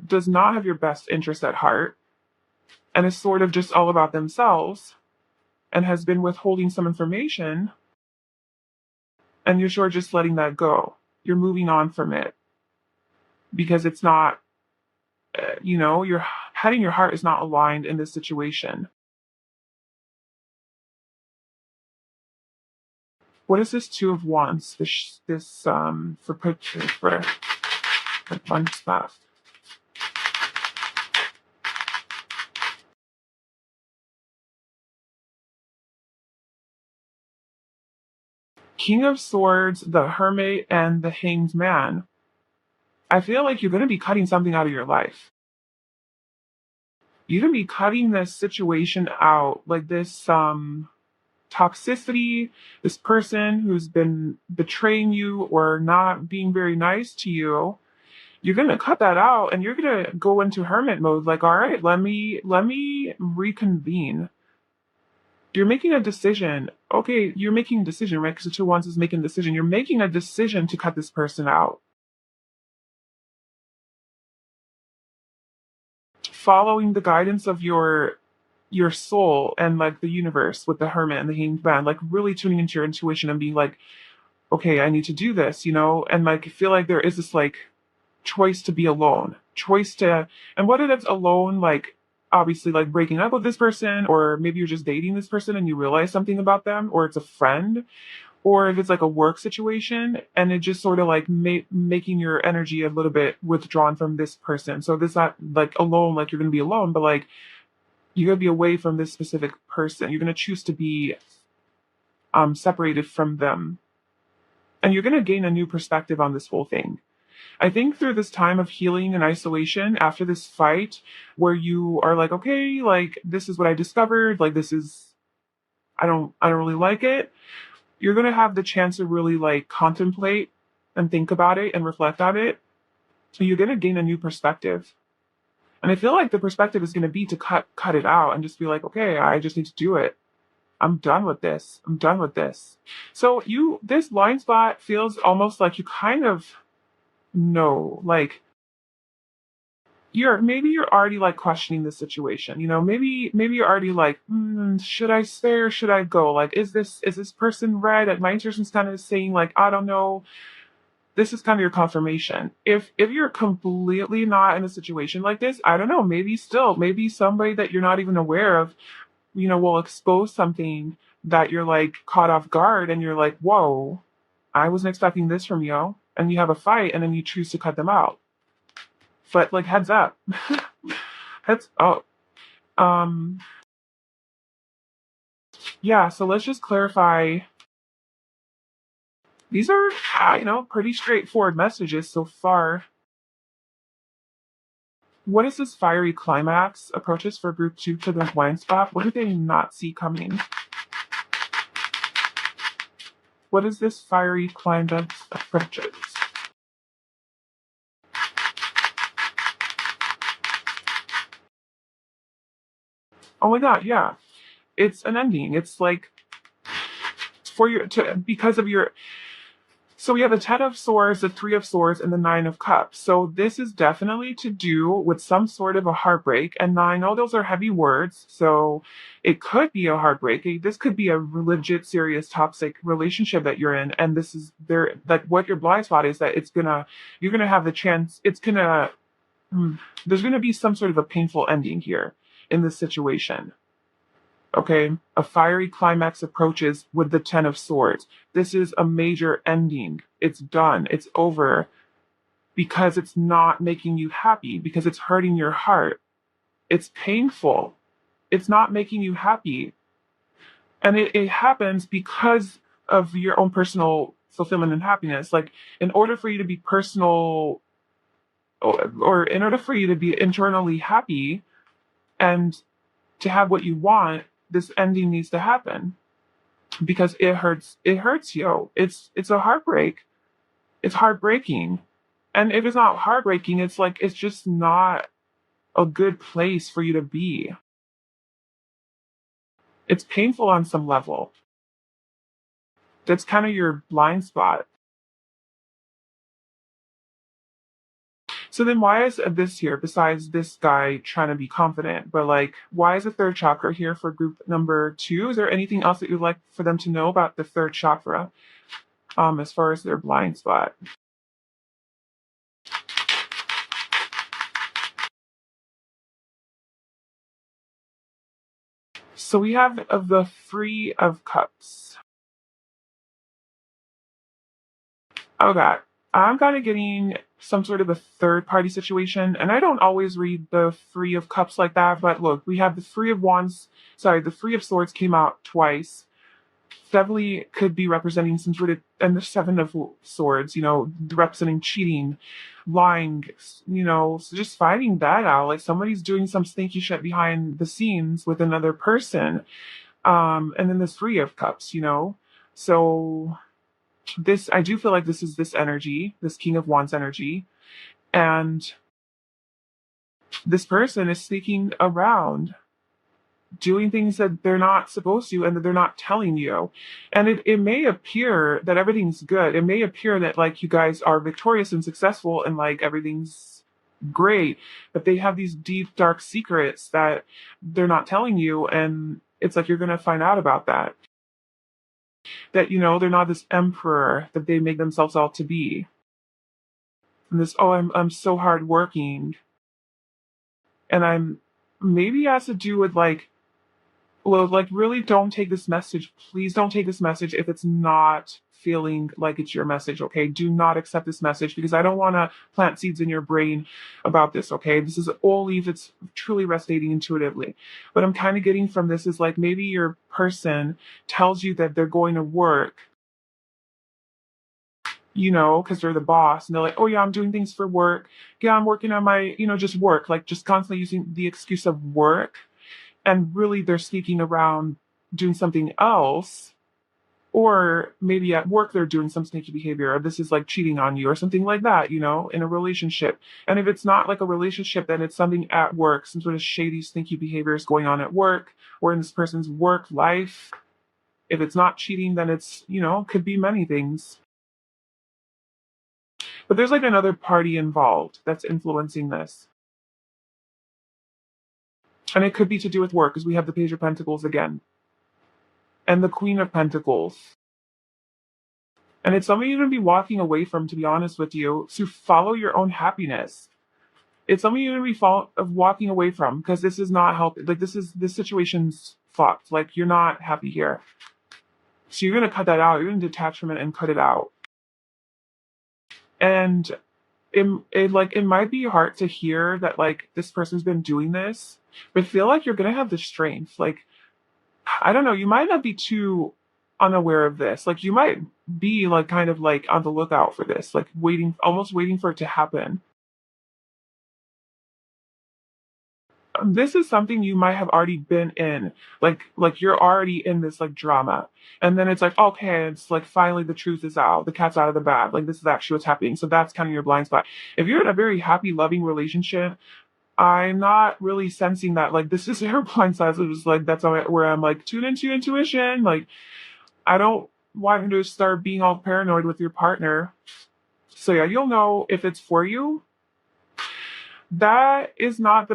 does not have your best interest at heart, and is sort of just all about themselves, and has been withholding some information, and you're sure just letting that go. You're moving on from it because it's not, your head and your heart is not aligned in this situation. What is this Two of Wands? This for fun stuff. King of Swords, the Hermit, and the Hanged Man. I feel like you're going to be cutting something out of your life. You're going to be cutting this situation out, like this toxicity, this person who's been betraying you or not being very nice to you. you're gonna cut that out and you're gonna go into hermit mode, like, all right, let me reconvene. You're making a decision. Okay, you're making a decision, right? Because the two wands is making a decision. You're making a decision to cut this person out. Following the guidance of your soul and like the universe with the hermit and the hanged man, like really tuning into your intuition and being like, okay, I need to do this, and like feel like there is this like choice to be alone, choice to, and whether that's alone, like obviously like breaking up with this person, or maybe you're just dating this person and you realize something about them, or it's a friend, or if it's like a work situation and it just sort of like making your energy a little bit withdrawn from this person. So this not like alone, like you're gonna be alone, but like you're gonna be away from this specific person. You're gonna choose to be separated from them, and you're gonna gain a new perspective on this whole thing. I think through this time of healing and isolation after this fight, where you are like, okay, like this is what I discovered, like this is, I don't really like it. You're gonna have the chance to really like contemplate and think about it and reflect on it. So you're gonna gain a new perspective. And I feel like the perspective is gonna be to cut it out and just be like, okay, I just need to do it. I'm done with this. I'm done with this. So this blind spot feels almost like you kind of know, like you're already like questioning the situation. Maybe you're already like, should I stay or should I go? Like, is this person right? Like my intuition's kind of saying like, I don't know. This is kind of your confirmation. If you're completely not in a situation like this, I don't know. Maybe somebody that you're not even aware of, will expose something that you're like caught off guard, and you're like, whoa, I wasn't expecting this from you. And you have a fight, and then you choose to cut them out. But like heads up. heads up. Um yeah, so let's just clarify. These are, pretty straightforward messages so far. What is this fiery climax approaches for group 2 to the blind spot? What do they not see coming? What is this fiery climax approaches? Oh my god, yeah. It's an ending. It's like because of your. So we have the Ten of Swords, the Three of Swords, and the Nine of Cups. So this is definitely to do with some sort of a heartbreak. And now I know those are heavy words, so it could be a heartbreak. This could be a legit, serious, toxic relationship that you're in. And this is there, like what your blind spot is that you're gonna have the chance. There's gonna be some sort of a painful ending here in this situation. Okay, a fiery climax approaches with the Ten of Swords. This is a major ending. It's done. It's over because it's not making you happy, because it's hurting your heart. It's painful. It's not making you happy. And it happens because of your own personal fulfillment and happiness. Like, in order for you to be personal, or in order for you to be internally happy and to have what you want, this ending needs to happen because it hurts you. It's a heartbreak. It's heartbreaking. And if it's not heartbreaking, it's like it's just not a good place for you to be. It's painful on some level. That's kind of your blind spot. So then why is this here besides this guy trying to be confident? But like, why is the third chakra here for group number 2? Is there anything else that you'd like for them to know about the third chakra as far as their blind spot? So we have of the Three of Cups. Oh God, I'm kind of getting some sort of a third party situation, and I don't always read the Three of Cups like that. But look, we have the Three of Wands. Sorry, the Three of Swords came out twice. Definitely could be representing some sort of, and the Seven of Swords, representing cheating, lying, so just finding that out. Like somebody's doing some stinky shit behind the scenes with another person. And then the Three of Cups, So I do feel like this is this energy, this King of Wands energy. And this person is sneaking around, doing things that they're not supposed to and that they're not telling you. And it may appear that everything's good. It may appear that like you guys are victorious and successful and like everything's great, but they have these deep, dark secrets that they're not telling you. And it's like you're going to find out about that. That, they're not this emperor that they make themselves out to be. And this, oh, I'm so hardworking. And I'm maybe has to do with like, well, like, really don't take this message. Please don't take this message if it's not feeling like it's your message, okay? Do not accept this message because I don't want to plant seeds in your brain about this, okay? This is only if it's truly resonating intuitively. But I'm kind of getting from this is like maybe your person tells you that they're going to work, because they're the boss and they're like, oh yeah, I'm doing things for work. Yeah, I'm working on my, just work, like just constantly using the excuse of work. And really they're sneaking around doing something else. Or maybe at work they're doing some sneaky behavior, or this is like cheating on you or something like that, in a relationship. And if it's not like a relationship, then it's something at work, some sort of shady, sneaky behavior is going on at work or in this person's work life. If it's not cheating, then it's, could be many things. But there's like another party involved that's influencing this. And it could be to do with work, because we have the Page of Pentacles again. And the Queen of Pentacles. And it's something you're going to be walking away from, to be honest with you, to follow your own happiness. It's something you're going to be walking away from, because this is not helping. Like, this situation's fucked. Like, you're not happy here. So you're going to cut that out. You're going to detach from it and cut it out. And it might be hard to hear that, like, this person's been doing this, but feel like you're going to have the strength. Like, I don't know, you might not be too unaware of this. Like, you might be like kind of like on the lookout for this, like almost waiting for it to happen. This is something you might have already been in. Like you're already in this like drama. And then it's like, okay, it's like finally the truth is out. The cat's out of the bag. Like, this is actually what's happening. So that's kind of your blind spot. If you're in a very happy, loving relationship, I'm not really sensing that. Like, this is your blind spot. So it's like that's where I'm like, tune into your intuition. Like, I don't want you to start being all paranoid with your partner. So yeah, you'll know if it's for you. That is not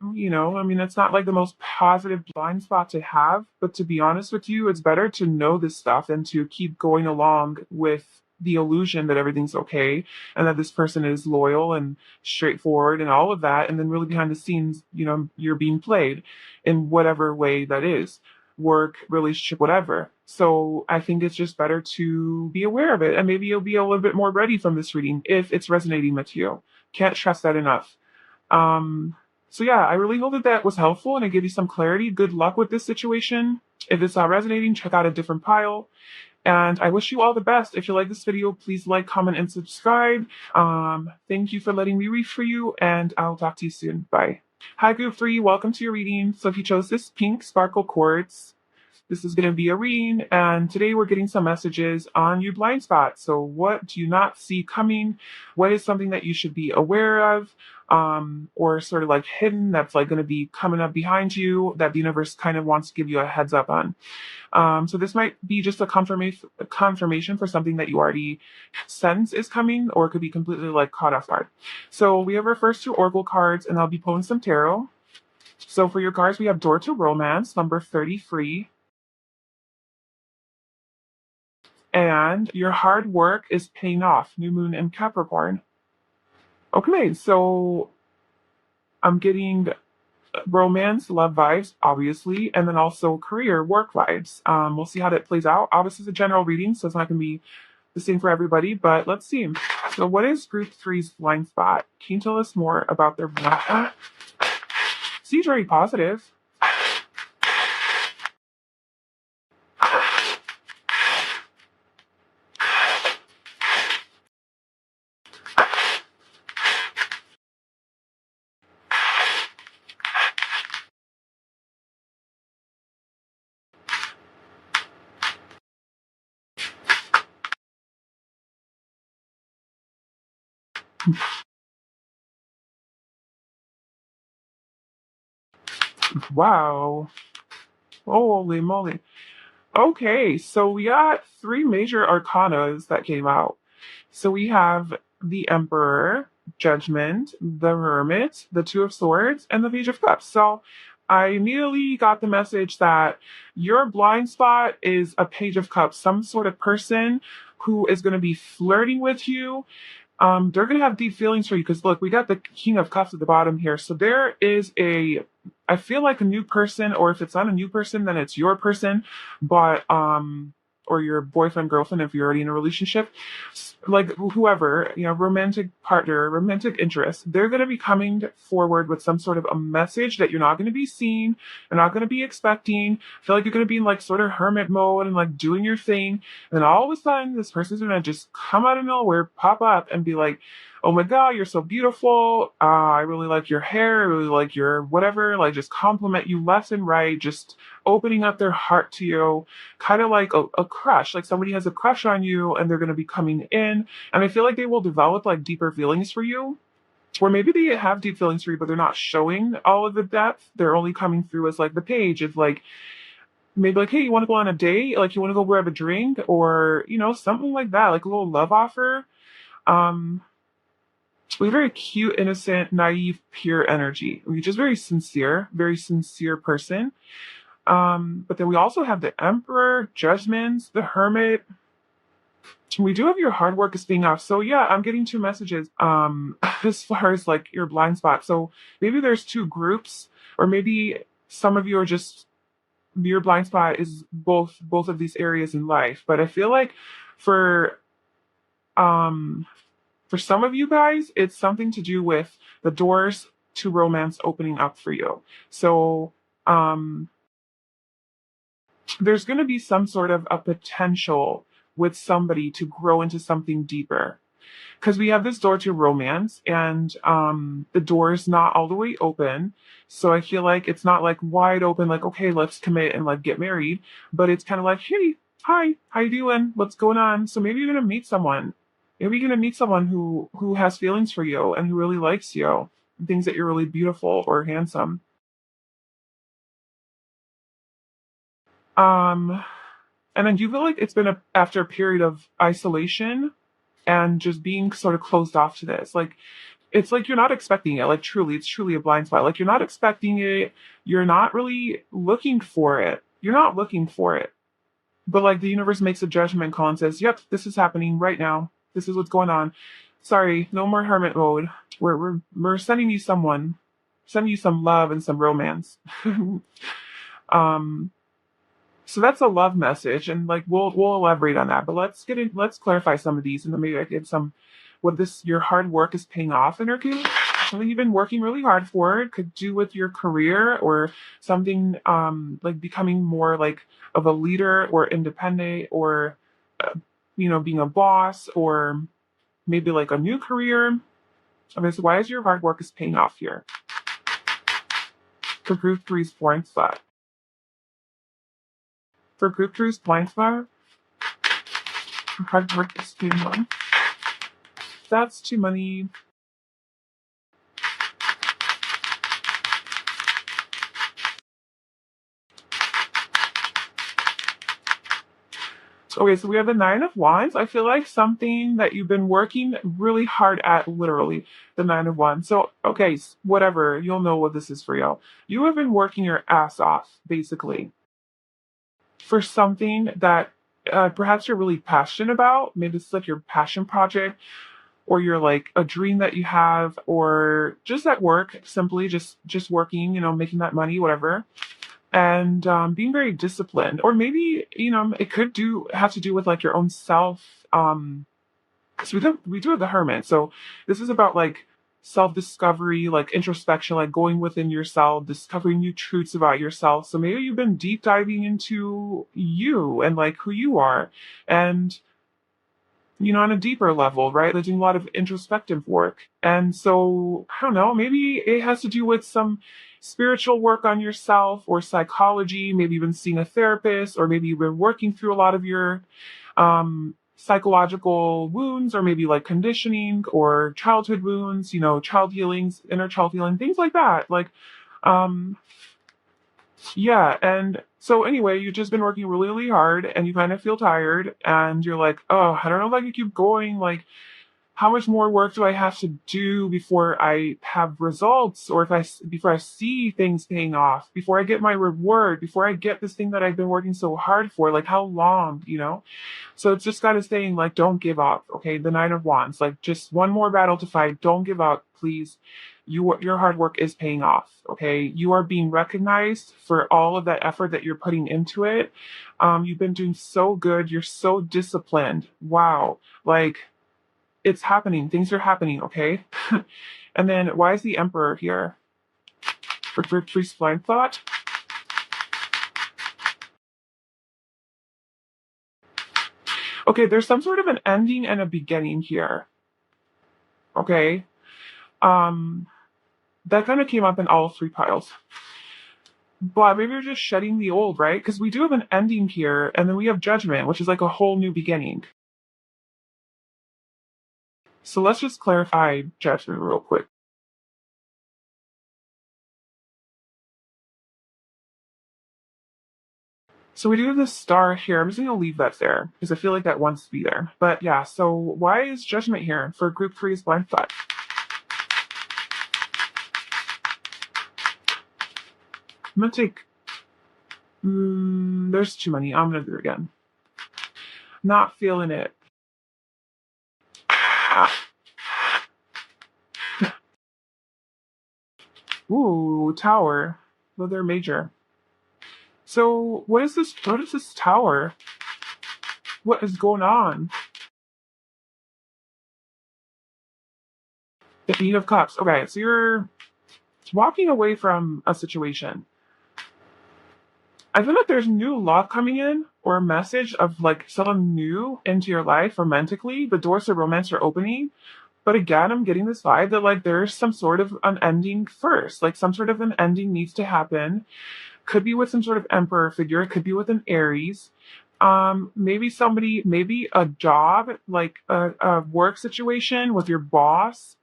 it's not like the most positive blind spot to have, but to be honest with you, it's better to know this stuff than to keep going along with the illusion that everything's okay and that this person is loyal and straightforward and all of that. And then really behind the scenes, you're being played in whatever way that is, work, relationship, whatever. So I think it's just better to be aware of it. And maybe you'll be a little bit more ready from this reading if it's resonating with you. Can't stress that enough. Um, so yeah, I really hope that that was helpful and it gave you some clarity. Good luck with this situation. If it's not resonating, check out a different pile. And I wish you all the best. If you like this video, please like, comment, and subscribe. Thank you for letting me read for you, and I'll talk to you soon. Bye. Hi, Group 3. Welcome to your reading. So if you chose this pink sparkle quartz, this is going to be a reading, and today we're getting some messages on your blind spot. So what do you not see coming? What is something that you should be aware of, or sort of like hidden that's like going to be coming up behind you that the universe kind of wants to give you a heads up on? So this might be just a confirmation for something that you already sense is coming, or it could be completely like caught off guard. So we have our first two oracle cards, and I'll be pulling some tarot. So for your cards, we have Door to Romance, number 33. And your hard work is paying off, New Moon in Capricorn. Okay, so I'm getting romance, love vibes, obviously, and then also career, work vibes. We'll see how that plays out. Obviously, it's a general reading, so it's not going to be the same for everybody, but let's see. So what is Group 3's blind spot? Can you tell us more about their blind spot? Seems very positive. Wow. Holy moly. Okay, so we got three major arcanas that came out. So we have the Emperor, Judgment, the Hermit, the Two of Swords, and the Page of Cups. So I immediately got the message that your blind spot is a Page of Cups, some sort of person who is going to be flirting with you. They're gonna have deep feelings for you because look, we got the King of Cups at the bottom here. So there is I feel like a new person, or if it's not a new person, then it's your person, but or your boyfriend, girlfriend, if you're already in a relationship, like whoever, romantic partner, romantic interest, they're gonna be coming forward with some sort of a message that you're not gonna be seeing, you're not gonna be expecting. I feel like you're gonna be in like sort of hermit mode and like doing your thing. And all of a sudden, this person's gonna just come out of nowhere, pop up, and be like, "Oh my God, you're so beautiful. I really like your hair. I really like your whatever." Like, just compliment you left and right, just opening up their heart to you, kind of like a crush. Like somebody has a crush on you, and they're gonna be coming in, and I feel like they will develop like deeper feelings for you. Or maybe they have deep feelings for you, but they're not showing all of the depth. They're only coming through as like the page. It's like maybe like, hey, you want to go on a date? Like, you want to go grab a drink, or something like that, like a little love offer. Um, we're very cute, innocent, naive, pure energy. We're just very sincere person. But then we also have the Emperor, Judgments, the Hermit. We do have your hard work is being off. So yeah, I'm getting two messages. As far as like your blind spot. So maybe there's two groups, or maybe some of you are just your blind spot is both of these areas in life. But I feel like for um for some of you guys, it's something to do with the doors to romance opening up for you. So um there's going to be some sort of a potential with somebody to grow into something deeper, because we have this door to romance, and the door is not all the way open. So I feel like it's not like wide open, like, okay, let's commit and like get married, but it's kind of like, hey, hi, how you doing, what's going on? So maybe you're gonna meet someone, who has feelings for you and who really likes you and thinks that you're really beautiful or handsome. um and then do you feel like it's been after a period of isolation and just being sort of closed off to this? Like, it's like you're not expecting it. Like, truly, it's truly a blind spot. Like, you're not expecting it. You're not really looking for it. You're not looking for it. But like the universe makes a judgment call and says, "Yep, this is happening right now. This is what's going on. Sorry, no more hermit mode. We're sending you some love and some romance." um, so that's a love message, and like we'll elaborate on that. But let's clarify some of these, and then maybe I get some what this your hard work is paying off in our case. Something you've been working really hard for. It could do with your career, or something like becoming more like of a leader or independent, or uh, being a boss, or maybe like a new career. Okay, so why is your hard work is paying off here? For group three's blind spot. For group three's blind spot, hard work is paying off. That's too money. Okay, so we have the Nine of Wands. I feel like something that you've been working really hard at, literally, the Nine of Wands. So, okay, whatever, you'll know what this is for you. You have been working your ass off, basically, for something that perhaps you're really passionate about. Maybe it's like your passion project, or you're like a dream that you have, or just at work, simply just working, making that money, whatever, and being very disciplined. Or maybe it could do have to do with like your own self. So we do have the Hermit, so this is about like self discovery, like introspection, like going within yourself, discovering new truths about yourself. So maybe you've been deep diving into you and like who you are, and on a deeper level, right? They're doing a lot of introspective work. And so, I don't know, maybe it has to do with some spiritual work on yourself, or psychology. Maybe you've been seeing a therapist, or maybe you've been working through a lot of your psychological wounds, or maybe like conditioning or childhood wounds, child healings, inner child healing, things like that. Like, um, Yeah, and so anyway, you've just been working really, really hard and you kind of feel tired and you're like, oh, I don't know if I can keep going. Like, how much more work do I have to do before I have results or before I see things paying off, before I get my reward, before I get this thing that I've been working so hard for? Like, how long, you know? So it's just kind of saying, like, don't give up. Okay. The Nine of Wands, like, just one more battle to fight. Don't give up, please. Your hard work is paying off. Okay. You are being recognized for all of that effort that you're putting into it. You've been doing so good. You're so disciplined. Wow. Like, it's happening. Things are happening. Okay. And then why is the Emperor here? For priest blind thought. Okay. There's some sort of an ending and a beginning here. Okay. Um, that kind of came up in all three piles. But maybe you're just shedding the old, right? Because we do have an ending here, and then we have judgment, which is like a whole new beginning. So let's just clarify judgment real quick. So we do have this star here. I'm just going to leave that there because I feel like that wants to be there. But yeah, so why is judgment here for group three's blind thought? I'm going to take. There's too many. I'm going to do it again. Not feeling it. Ooh, tower. Well, they're major. So what is this? What is this tower? What is going on? The Eight of Cups. Okay, so you're walking away from a situation. I feel like there's new love coming in or a message of like someone new into your life romantically. The doors to romance are opening. But again, I'm getting this vibe that like there's some sort of an ending first. Like some sort of an ending needs to happen. Could be with some sort of emperor figure, could be with an Aries. Maybe somebody, maybe a job, like a work situation with your boss,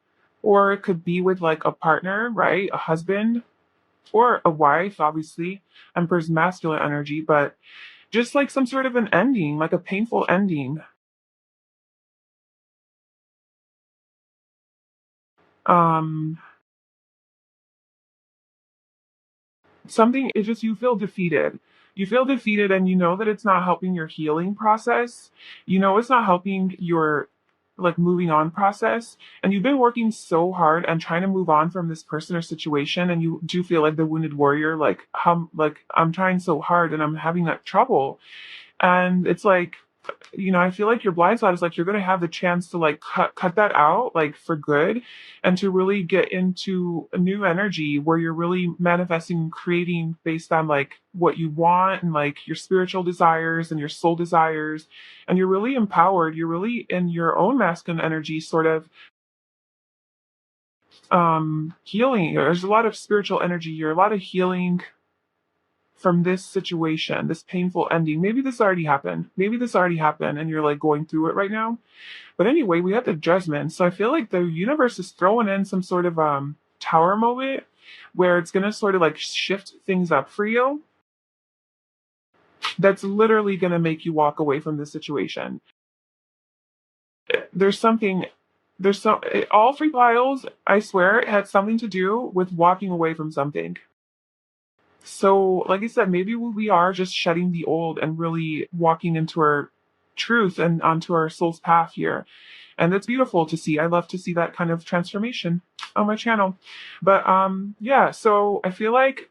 or it could be with like a partner, right? A husband or a wife, obviously. Emperor's masculine energy, but just like some sort of an ending, like a painful ending. Um, something, it's just you feel defeated. You feel defeated and you know that it's not helping your healing process. You know it's not helping your like moving on process. And you've been working so hard and trying to move on from this person or situation and you do feel like the wounded warrior, like I'm trying so hard and I'm having that trouble. And it's like, I feel like your blind spot is like you're gonna have the chance to like cut that out like for good and to really get into a new energy where you're really manifesting and creating based on like what you want and like your spiritual desires and your soul desires. And you're really empowered. You're really in your own masculine energy, sort of healing. There's a lot of spiritual energy. You're a lot of healing from this situation, this painful ending. Maybe this already happened. Maybe this already happened and you're like going through it right now. But anyway, we have the judgment. So I feel like the universe is throwing in some sort of tower moment where it's gonna sort of like shift things up for you. That's literally gonna make you walk away from this situation. There's something there's so all three piles, I swear, it had something to do with walking away from something. So, like I said, maybe we are just shedding the old and really walking into our truth and onto our soul's path here. And it's beautiful to see. I love to see that kind of transformation on my channel. But yeah, so I feel like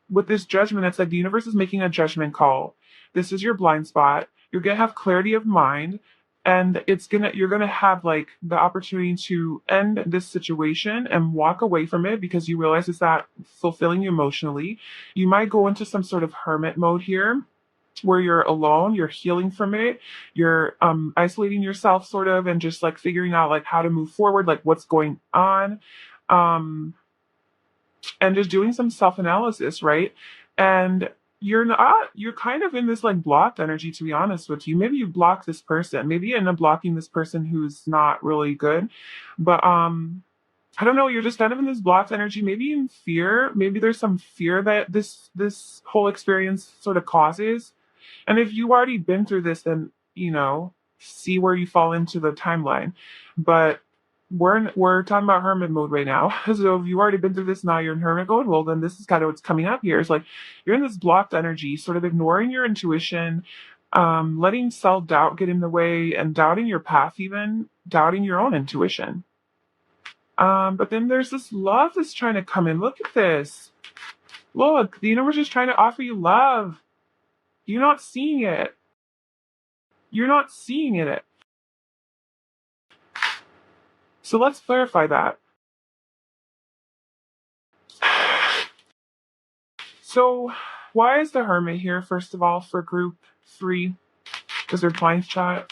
with this judgment, it's like the universe is making a judgment call. This is your blind spot. You're gonna have clarity of mind, and you're gonna have like the opportunity to end this situation and walk away from it because you realize it's not fulfilling you emotionally. You might go into some sort of hermit mode here where you're alone, you're healing from it, you're isolating yourself sort of and just like figuring out like how to move forward, like what's going on. Um and just doing some self-analysis, right? And you're kind of in this like blocked energy, to be honest with you. Maybe you block this person. Maybe you end up blocking this person who's not really good. But I don't know, you're just kind of in this blocked energy, maybe in fear. Maybe there's some fear that this whole experience sort of causes. And if you've already been through this, then, see where you fall into the timeline. But we're talking about hermit mode right now. So if you've already been through this, now you're in hermit mode, well, then this is kind of what's coming up here. It's like you're in this blocked energy, sort of ignoring your intuition, letting self-doubt get in the way, and doubting your path, even doubting your own intuition. But then there's this love that's trying to come in. Look at this. Look, the universe is trying to offer you love. You're not seeing it. You're not seeing it. So let's clarify that. So, why is the Hermit here, first of all, for group 3? Because they're blind chat.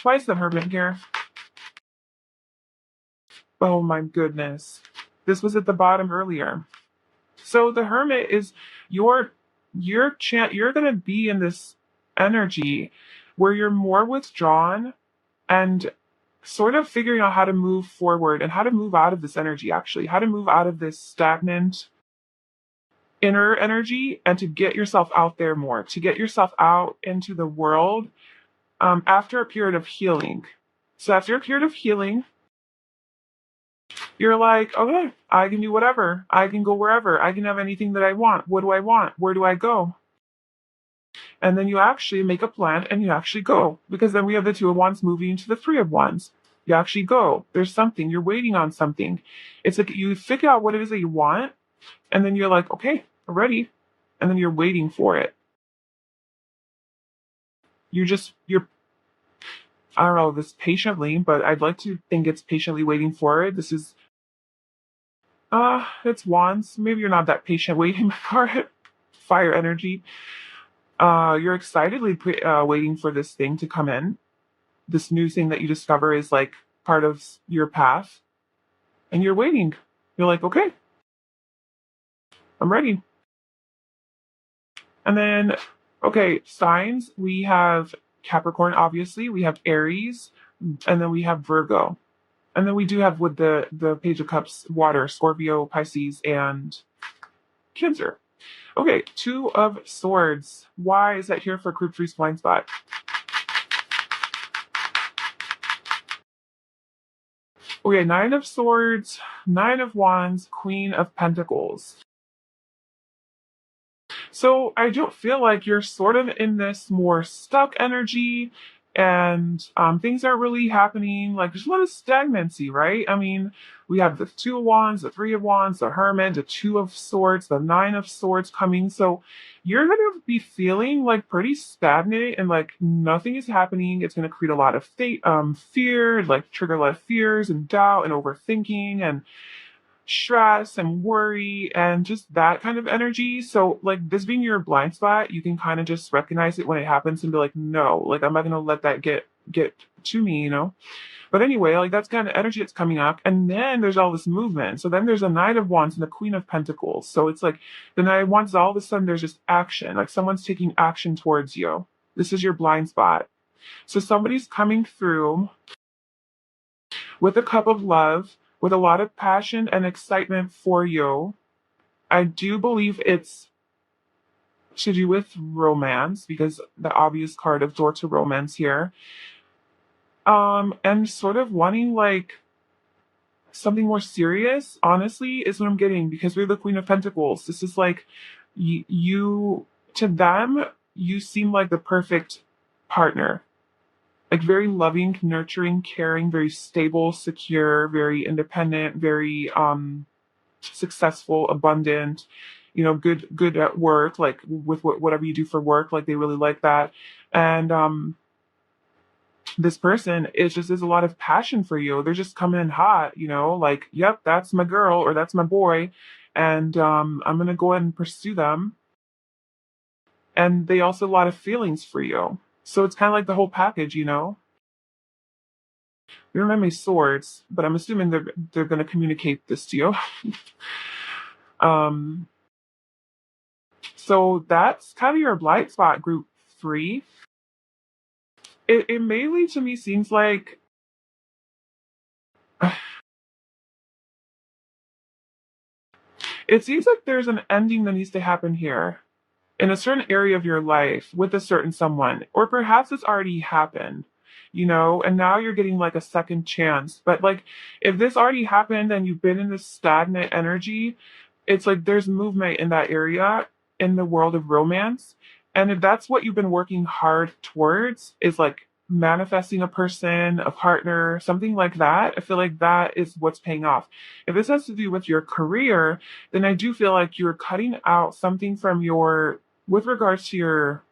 Why is the Hermit here? Oh my goodness. This was at the bottom earlier. So the Hermit is you're gonna be in this energy where you're more withdrawn and sort of figuring out how to move forward and how to move out of this energy, actually, how to move out of this stagnant inner energy and to get yourself out there more, to get yourself out into the world after a period of healing. So after a period of healing, you're like, okay, I can do whatever. I can go wherever. I can have anything that I want. What do I want? Where do I go? And then you actually make a plan and you actually go. Because then we have the Two of Wands moving into the Three of Wands. You actually go. There's something. You're waiting on something. It's like you figure out what it is that you want, and then you're like, okay, I'm ready. And then you're waiting for it. You're I don't know this patiently, but I'd like to think it's patiently waiting for it. This is it's wands. Maybe you're not that patient waiting for it. Fire energy. You're excitedly waiting for this thing to come in. This new thing that you discover is like part of your path, and you're waiting. You're like, okay, I'm ready. And then, okay, signs. We have Capricorn, obviously. We have Aries, and then we have Virgo. And then we do have with the Page of Cups, water, Scorpio, Pisces, and Cancer. Okay, Two of Swords. Why is that here for Group 3's blind spot? Okay, Nine of Swords, Nine of Wands, Queen of Pentacles. So I don't feel like you're sort of in this more stuck energy and things aren't really happening. Like there's a lot of stagnancy, right? I mean, we have the Two of Wands, the Three of Wands, the Hermit, the Two of Swords, the Nine of Swords coming. So you're going to be feeling like pretty stagnant and like nothing is happening. It's going to create a lot of fear, like trigger a lot of fears and doubt and overthinking and stress and worry and just that kind of energy. So like this being your blind spot, you can kind of just recognize it when it happens and be like, no, like I'm not gonna let that get to me. But anyway, like that's kind of energy that's coming up. And then there's all this movement. So then there's a Knight of Wands and the Queen of Pentacles. So it's like the Knight of Wands, all of a sudden there's just action. Like someone's taking action towards you. This is your blind spot. So somebody's coming through with a cup of love, with a lot of passion and excitement for you. I do believe it's to do with romance because the obvious card of door to romance here. And sort of wanting like something more serious, honestly, is what I'm getting because we're the Queen of Pentacles. This is like you to them, you seem like the perfect partner. Like very loving, nurturing, caring, very stable, secure, very independent, very successful, abundant, good at work, like with whatever you do for work, like they really like that. And this person is a lot of passion for you. They're just coming in hot, like, yep, that's my girl or that's my boy, and I'm gonna go ahead and pursue them. And they also have a lot of feelings for you. So it's kind of like the whole package. We don't have any swords, but I'm assuming they're going to communicate this to you. um, so that's kind of your blind spot, group 3. It mainly to me seems like It seems like there's an ending that needs to happen here in a certain area of your life with a certain someone, or perhaps it's already happened, and now you're getting like a second chance. But like, if this already happened and you've been in this stagnant energy, it's like there's movement in that area in the world of romance. And if that's what you've been working hard towards, is like manifesting a person, a partner, something like that, I feel like that is what's paying off. If this has to do with your career, then I do feel like you're cutting out something from your, with regards to your,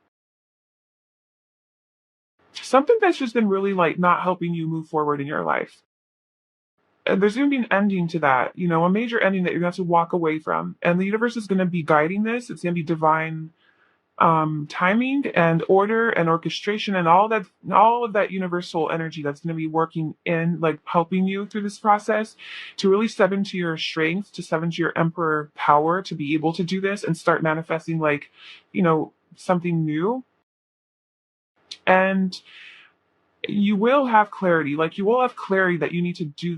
something that's just been really like not helping you move forward in your life. And there's going to be an ending to that, a major ending that you're going to have to walk away from. And the universe is going to be guiding this. It's going to be divine timing and order and orchestration and all of that universal energy that's going to be working in, like, helping you through this process to really step into your strength, to step into your emperor power, to be able to do this and start manifesting, like, something new. And you will have clarity, like you will have clarity that you need to do